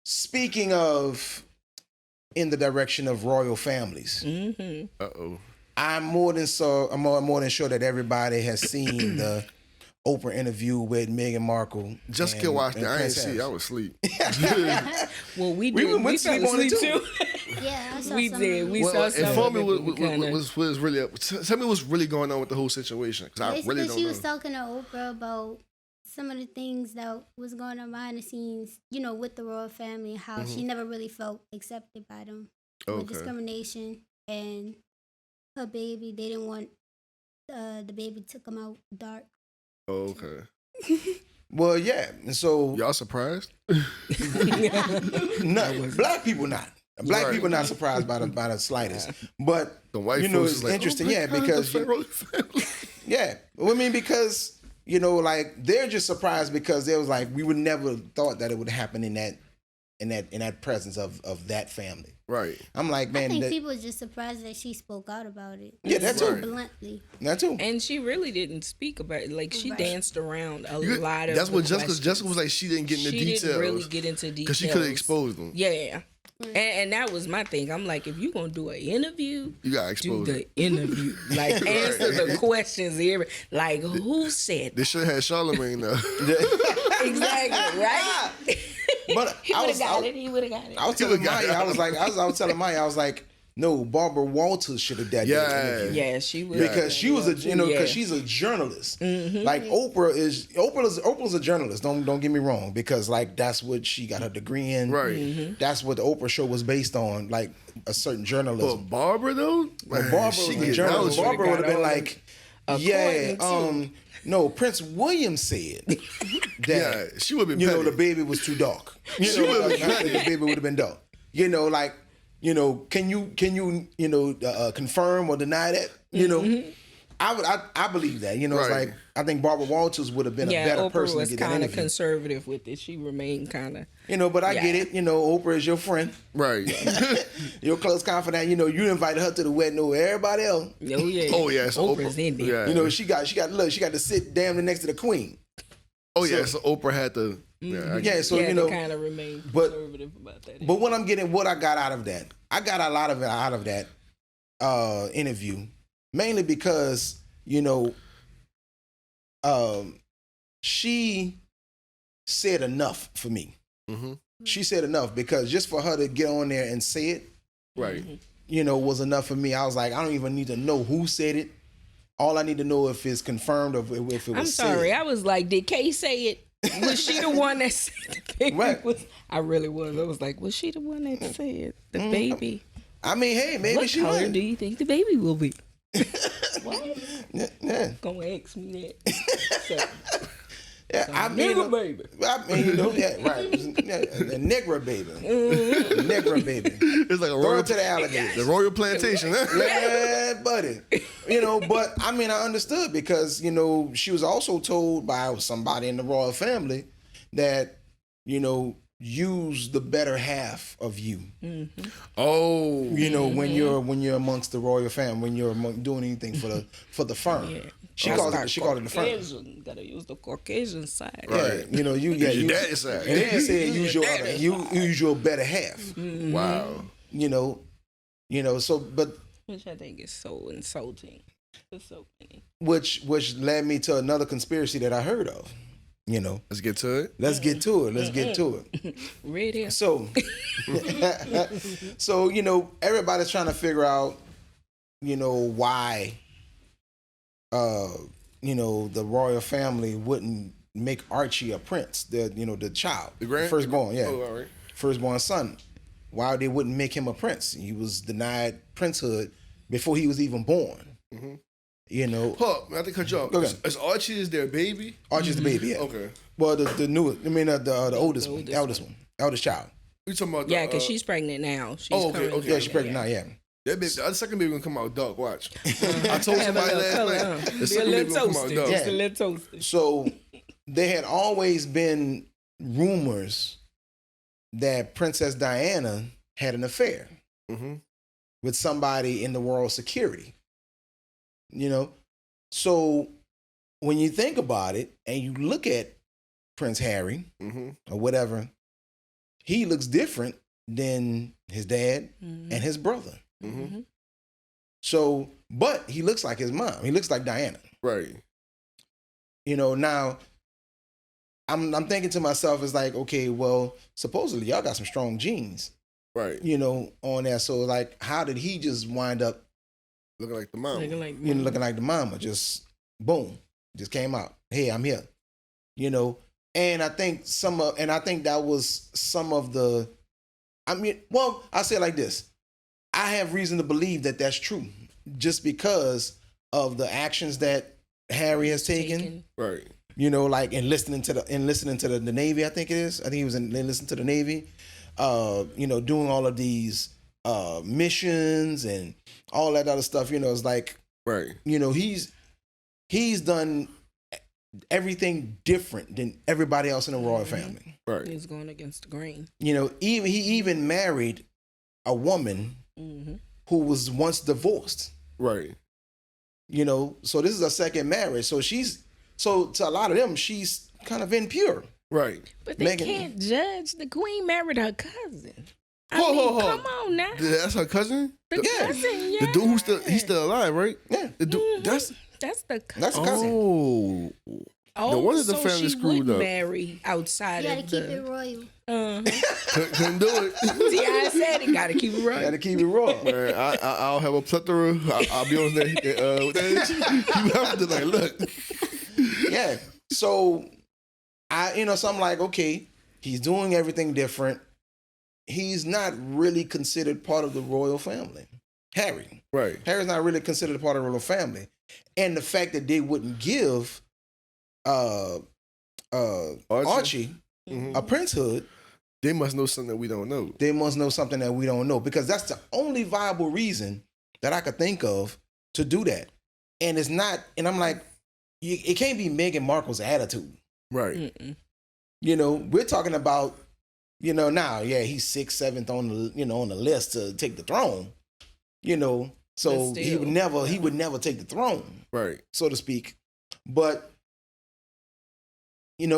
speaking of in the direction of royal families, I'm more than sure that everybody has seen the Oprah interview with Meghan Markle. Jessica watched it. I ain't see. I was asleep. Well, we did. We fell asleep too. Yeah, I saw We some did. of We it. saw some. Inform me of what's really up. Tell me what's really going on with the whole situation, because I Basically, really don't she know. was talking to Oprah about some of the things that was going on behind the scenes, with the royal family, and how she never really felt accepted by them. With discrimination and her baby, they didn't want the baby to come out dark. Oh, okay. Well, yeah, and so y'all surprised? No, black people not. Black people not surprised by the slightest. But the white it's like, interesting, because because they're just surprised because they was like, we would never thought that it would happen in that presence of that family. Right. I'm like, man, I think people are just surprised that she spoke out about it. Yeah, that too. Bluntly. That too. And she really didn't speak about it. Like, she danced around a lot of. That's what Jessica was like. She didn't get into details. She didn't really get into details because she could have exposed them. Yeah. And that was my thing. I'm like, if you're going to do an interview, you got to expose do the interview. Like, answer the questions. Like, who said they should have had Charlamagne though. Exactly, right? But he would have got it. He would have got it. I was telling Maya, I was telling Maya, I was like, no, Barbara Walters should have done that interview. Yeah, she would. Because she was because she's a journalist. Mm-hmm. Like Oprah's a journalist. Don't get me wrong, because like that's what she got her degree in. Right. Mm-hmm. That's what the Oprah show was based on, like a certain journalism. But Barbara though, Barbara was a journalist. Barbara would have been like, no, Prince William said that she would have been the baby was too dark. The baby would have been dark. Can you confirm or deny that? Mm-hmm. I believe that. It's like I think Barbara Walters would have been a better Oprah person was to get that kind of interview. Conservative with it. She remained kind of but I get it. Oprah is your friend, right? Your close confidant. You invited her to the wedding over everybody else. Oh yeah. So Oprah's in there. Yeah. She got to sit damn next to the queen. So Oprah had to. To kind of remain conservative about that. But what I got out of that, I got a lot of it out of that interview, mainly because she said enough for me. Mm-hmm. She said enough because just for her to get on there and say it, right, was enough for me. I was like, I don't even need to know who said it. All I need to know if it's confirmed or if it was I'm sorry. said. I was like, did Kay say it? Was she the one that said the baby was? I really was. I was like, was she the one that said the baby? I mean, hey, maybe what she color was. do you think the baby will be? What? Yeah. Gonna ask me that. I mean, nigga baby. I mean, right. A Negro baby. Negro baby. It's like a Throw royal it to the alligator. The royal plantation, huh? Yeah, buddy. But I mean, I understood because, she was also told by somebody in the royal family that, use the better half of you. Mm-hmm. Oh. When you're amongst the royal family, when you're doing anything for the firm. Yeah. She called it the firm. Gotta use the Caucasian side. Right. Yeah, you daddy's side. And then said use your better half. Mm-hmm. Wow. But which I think is so insulting. It's so funny. Which led me to another conspiracy that I heard of. Let's get to it. Let's get to it. Read here. So everybody's trying to figure out, why the royal family wouldn't make Archie a prince, the child, the firstborn, all right. Firstborn son. Why they wouldn't make him a prince? He was denied princehood before he was even born. Mm-hmm. Huh, I have to cut you off. Okay. Is Archie their baby? Archie's the baby, yeah. Okay. Well, the newest, the oldest one, eldest child. You talking about because she's pregnant now. She's okay. Yeah, she's pregnant now, yeah. That baby, the second baby gonna come out dark. Watch. I told somebody last night. The second baby gonna come out dark. Just a little toasted. So there had always been rumors that Princess Diana had an affair with somebody in the royal security. So when you think about it and you look at Prince Harry or whatever, he looks different than his dad and his brother. Mm-hmm. So, but he looks like his mom. He looks like Diana. Right. You know, now I'm thinking to myself, it's like, okay, well, supposedly y'all got some strong genes. Right. You know, on that. So like, how did he just wind up looking like the mama? Looking like the mama. Just boom. Just came out. Hey, I'm here. You know, and I think that was some of the, I mean, well, I'll say it like this. I have reason to believe that that's true just because of the actions that Harry has taken. Right. You know, like enlisting to the Navy, I think it is. I think he was enlisting to the Navy. You know, doing all of these missions and all that other stuff. You know, it's like, right. You know, he's done everything different than everybody else in the royal family. Right. He's going against the grain. You know, he even married a woman who was once divorced. Right. You know, so this is a second marriage. So to a lot of them, she's kind of impure. Right. But they can't judge. The queen married her cousin. Come on now. That's her cousin? The cousin, yeah. The dude he's still alive, right? Yeah. The dude, that's the cousin. That's the cousin. Oh. No wonder the family screwed up. Marry outside you of gotta keep it royal. Couldn't do it. See, I said it. Gotta keep it royal. Gotta keep it royal. Man, I'll have a plethora. I'll be on there. You have to like look. Yeah. So so I'm like, okay, he's doing everything different. He's not really considered part of the royal family. Harry. Right. Harry's not really considered a part of the royal family. And the fact that they wouldn't give Archie a princehood. They must know something that we don't know. They must know something that we don't know, because that's the only viable reason that I could think of to do that. And it's not, and I'm like, it can't be Meghan Markle's attitude. Right. You know, we're talking about, you know, now, yeah, he's 6th, 7th on the, on the list to take the throne. You know, so he would never take the throne. Right. So to speak. But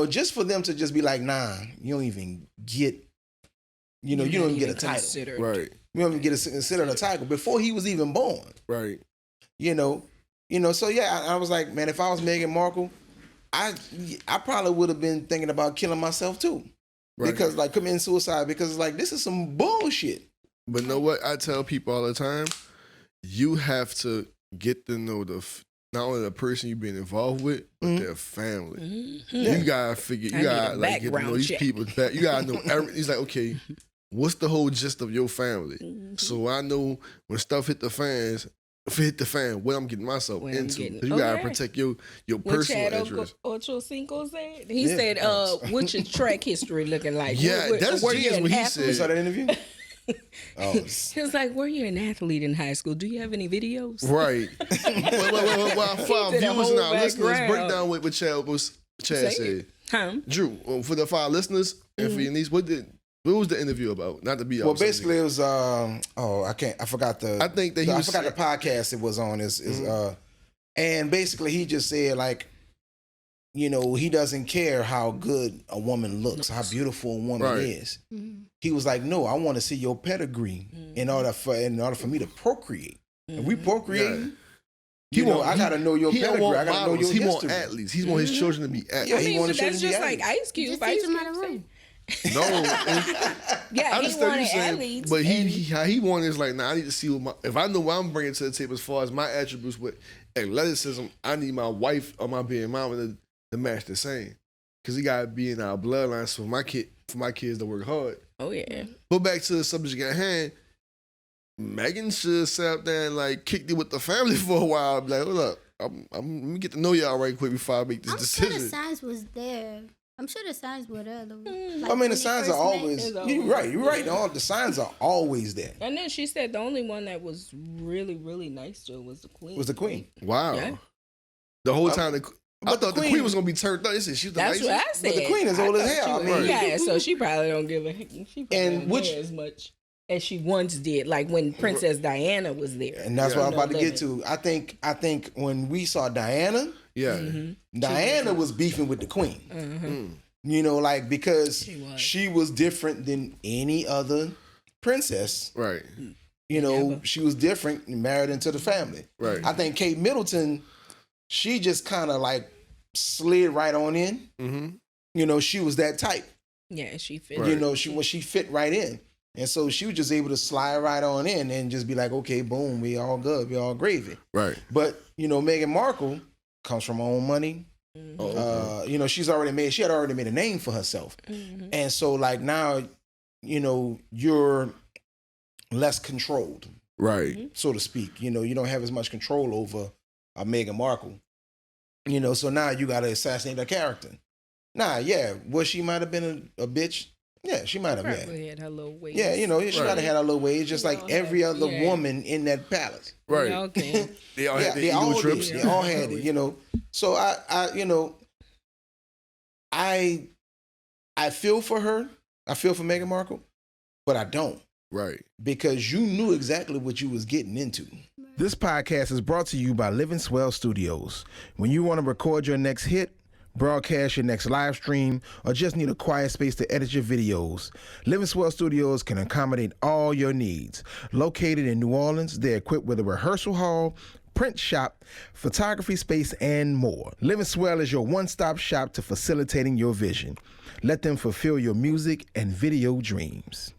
just for them to just be like, nah, you don't even get, you don't even get a title. Right. You don't even get considered a title before he was even born. Right. So yeah, I was like, man, if I was Meghan Markle, I probably would have been thinking about killing myself too. Right. Because like committing suicide, because like this is some bullshit. But know what I tell people all the time? You have to get to know not only the person you've been involved with, but their family. You gotta figure. You gotta like get to know these people. You gotta know everything. He's like, okay, what's the whole gist of your family? So I know when stuff hit the fan, what I'm getting myself into. You gotta protect your personal interest. Ocho Cinco said. He said, "What's your track history looking like?" Yeah, that's what he said. You saw that interview? He was like, "Were you an athlete in high school? Do you have any videos?" Right. Well, for our viewers and our listeners, break down what Chad said. Drew, for the 5 listeners and for your niece, what was the interview about? Not to be well, basically it was I forgot the podcast it was on and basically he just said like, he doesn't care how good a woman looks, how beautiful a woman is. He was like, no, I want to see your pedigree in order for me to procreate. And we procreating. I gotta know your pedigree. I gotta know your history. He want athletes. He want his children to be athletes. Yeah, he want his children to be athletes. That's just like Ice Cube. Just teach him how to run. No, yeah, he wanted athletes, but he wanted is like, nah, I need to see if I know what I'm bringing to the table as far as my attributes with athleticism. I need my wife or my being mama to match the same, because he gotta be in our bloodline. So for my kids to work hard. Oh yeah. But back to the subject at hand, Meghan should sat up there and like kicked it with the family for a while. Like, hold up, let me get to know y'all right quick before I make this decision. I'm sure the signs was there. I'm sure the signs were there. Like, I mean, the signs are always. You're right. All the signs are always there. And then she said the only one that was really, really nice to her was the queen. Wow. Yeah. The whole time, I thought the queen was gonna be turned up. They said she's the That's what I said. But the queen is old as hell. Yeah, so she probably don't give as much as she once did, like when Princess Diana was there. And that's what I'm about to get to. I think when we saw Diana, Diana was beefing with the queen. You know, like, because she was different than any other princess. Right. You know, she was different and married into the family. Right. I think Kate Middleton, she just kind of like slid right on in. Mm-hmm. You know, she was that type. Yeah, she fit. You know, she fit right in. And so she was just able to slide right on in and just be like, okay, boom, we all good. We all gravy. Right. But, you know, Meghan Markle comes from her own money. Mm-hmm. You know, she had already made a name for herself. Mm-hmm. And so like now, you know, you're less controlled. Right. So to speak. You know, you don't have as much control over Meghan Markle. You know, so now you got to assassinate her character. Nah, yeah. Well, she might have been a bitch. Yeah, she might have been. Probably had her little ways. Yeah, you know, she might have had her little ways, just like every other woman in that palace. Right. Okay. They all had They all had it, you know. So I feel for her. I feel for Meghan Markle, but I don't. Right. Because you knew exactly what you was getting into. This podcast is brought to you by Living Swell Studios. When you want to record your next hit, broadcast your next live stream, or just need a quiet space to edit your videos, Living Swell Studios can accommodate all your needs. Located in New Orleans, they're equipped with a rehearsal hall, print shop, photography space, and more. Living Swell is your one-stop shop to facilitating your vision. Let them fulfill your music and video dreams.